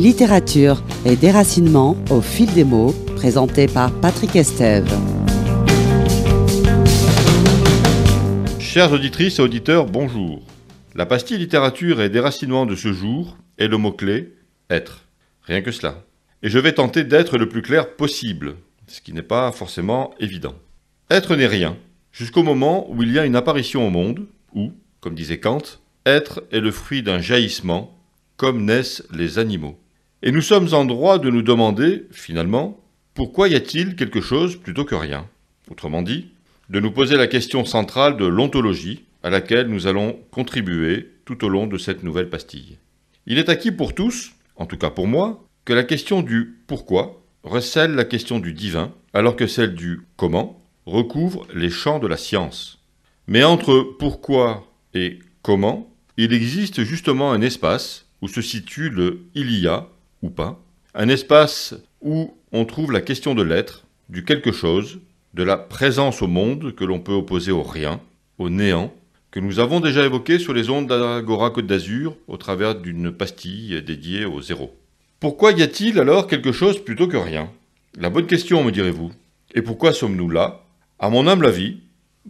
Littérature et déracinement au fil des mots, présenté par Patrick Estève. Chères auditrices et auditeurs, bonjour. La pastille littérature et déracinement de ce jour est le mot-clé « être ». Rien que cela. Et je vais tenter d'être le plus clair possible, ce qui n'est pas forcément évident. Être n'est rien, jusqu'au moment où il y a une apparition au monde, où, comme disait Kant, être est le fruit d'un jaillissement, comme naissent les animaux. Et nous sommes en droit de nous demander, finalement, pourquoi y a-t-il quelque chose plutôt que rien ? Autrement dit, de nous poser la question centrale de l'ontologie, à laquelle nous allons contribuer tout au long de cette nouvelle pastille. Il est acquis pour tous, en tout cas pour moi, que la question du « pourquoi » recèle la question du divin, alors que celle du « comment » recouvre les champs de la science. Mais entre « pourquoi » et « comment », il existe justement un espace où se situe le « il y a » ou pas, un espace où on trouve la question de l'être, du quelque chose, de la présence au monde que l'on peut opposer au rien, au néant, que nous avons déjà évoqué sur les ondes d'Agora Côte d'Azur au travers d'une pastille dédiée au zéro. Pourquoi y a-t-il alors quelque chose plutôt que rien ? La bonne question, me direz-vous. Et pourquoi sommes-nous là ? À mon humble avis,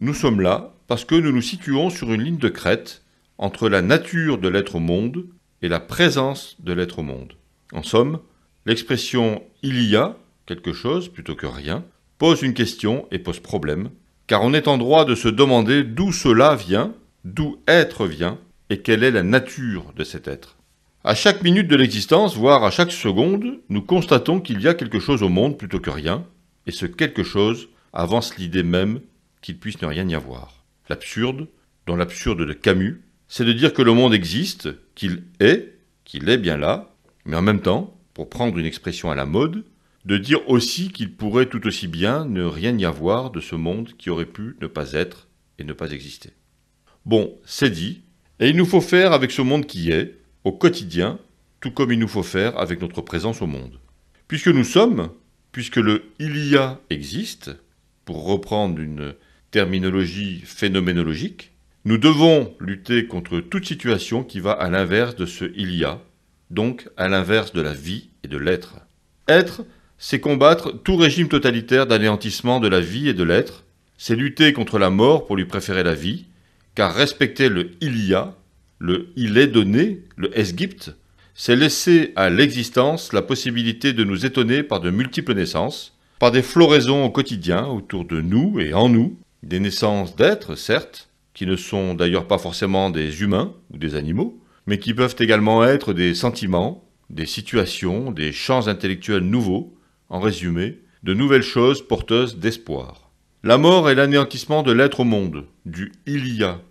nous sommes là parce que nous nous situons sur une ligne de crête entre la nature de l'être au monde et la présence de l'être au monde. En somme, l'expression « il y a » quelque chose plutôt que rien pose une question et pose problème, car on est en droit de se demander d'où cela vient, d'où être vient, et quelle est la nature de cet être. À chaque minute de l'existence, voire à chaque seconde, nous constatons qu'il y a quelque chose au monde plutôt que rien, et ce quelque chose avance l'idée même qu'il puisse ne rien y avoir. L'absurde, dans l'absurde de Camus, c'est de dire que le monde existe, qu'il est bien là, mais en même temps, pour prendre une expression à la mode, de dire aussi qu'il pourrait tout aussi bien ne rien y avoir de ce monde qui aurait pu ne pas être et ne pas exister. Bon, c'est dit, et il nous faut faire avec ce monde qui est, au quotidien, tout comme il nous faut faire avec notre présence au monde. Puisque nous sommes, puisque le « il y a » existe, pour reprendre une terminologie phénoménologique, nous devons lutter contre toute situation qui va à l'inverse de ce « il y a », donc à l'inverse de la vie et de l'être. Être, c'est combattre tout régime totalitaire d'anéantissement de la vie et de l'être, c'est lutter contre la mort pour lui préférer la vie, car respecter le « il y a », le « il est donné », le « es gibt », c'est laisser à l'existence la possibilité de nous étonner par de multiples naissances, par des floraisons au quotidien autour de nous et en nous, des naissances d'êtres, certes, qui ne sont d'ailleurs pas forcément des humains ou des animaux, mais qui peuvent également être des sentiments, des situations, des champs intellectuels nouveaux, en résumé, de nouvelles choses porteuses d'espoir. La mort est l'anéantissement de l'être au monde, du « il y a »,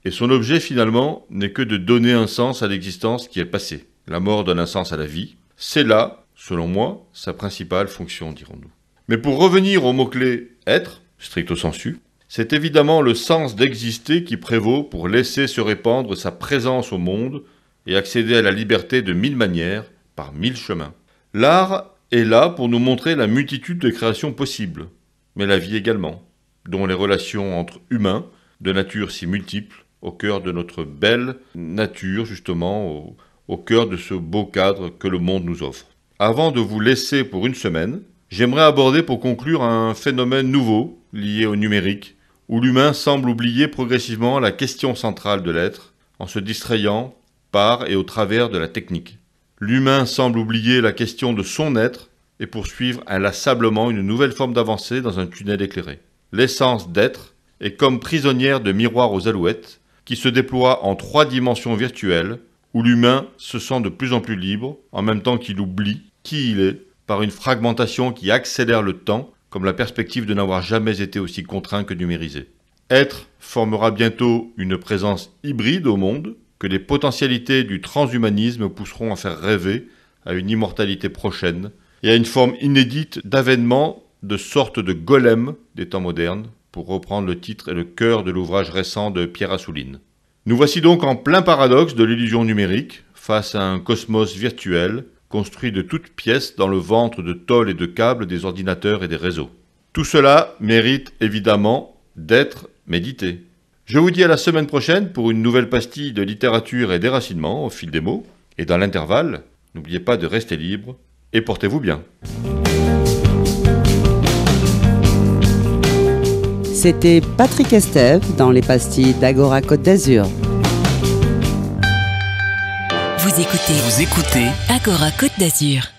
et son objet finalement n'est que de donner un sens à l'existence qui est passée. La mort donne un sens à la vie, c'est là, selon moi, sa principale fonction, dirons-nous. Mais pour revenir au mot-clé « être », stricto sensu, c'est évidemment le sens d'exister qui prévaut pour laisser se répandre sa présence au monde et accéder à la liberté de mille manières, par mille chemins. L'art est là pour nous montrer la multitude de créations possibles, mais la vie également, dont les relations entre humains, de nature si multiples, au cœur de notre belle nature, justement, au cœur de ce beau cadre que le monde nous offre. Avant de vous laisser pour une semaine, j'aimerais aborder pour conclure un phénomène nouveau lié au numérique, où l'humain semble oublier progressivement la question centrale de l'être, en se distrayant par et au travers de la technique. L'humain semble oublier la question de son être et poursuivre inlassablement une nouvelle forme d'avancée dans un tunnel éclairé. L'essence d'être est comme prisonnière de miroirs aux alouettes qui se déploie en 3 dimensions virtuelles où l'humain se sent de plus en plus libre en même temps qu'il oublie qui il est par une fragmentation qui accélère le temps comme la perspective de n'avoir jamais été aussi contraint que numérisé. Être formera bientôt une présence hybride au monde que les potentialités du transhumanisme pousseront à faire rêver à une immortalité prochaine et à une forme inédite d'avènement de sorte de golem des temps modernes, pour reprendre le titre et le cœur de l'ouvrage récent de Pierre Assouline. Nous voici donc en plein paradoxe de l'illusion numérique, face à un cosmos virtuel, construit de toutes pièces dans le ventre de tôles et de câbles des ordinateurs et des réseaux. Tout cela mérite évidemment d'être médité. Je vous dis à la semaine prochaine pour une nouvelle pastille de littérature et déracinement au fil des mots. Et dans l'intervalle, N'oubliez pas de rester libre et portez-vous bien. C'était Patrick Estève dans les pastilles d'Agora Côte d'Azur. Vous écoutez Agora Côte d'Azur.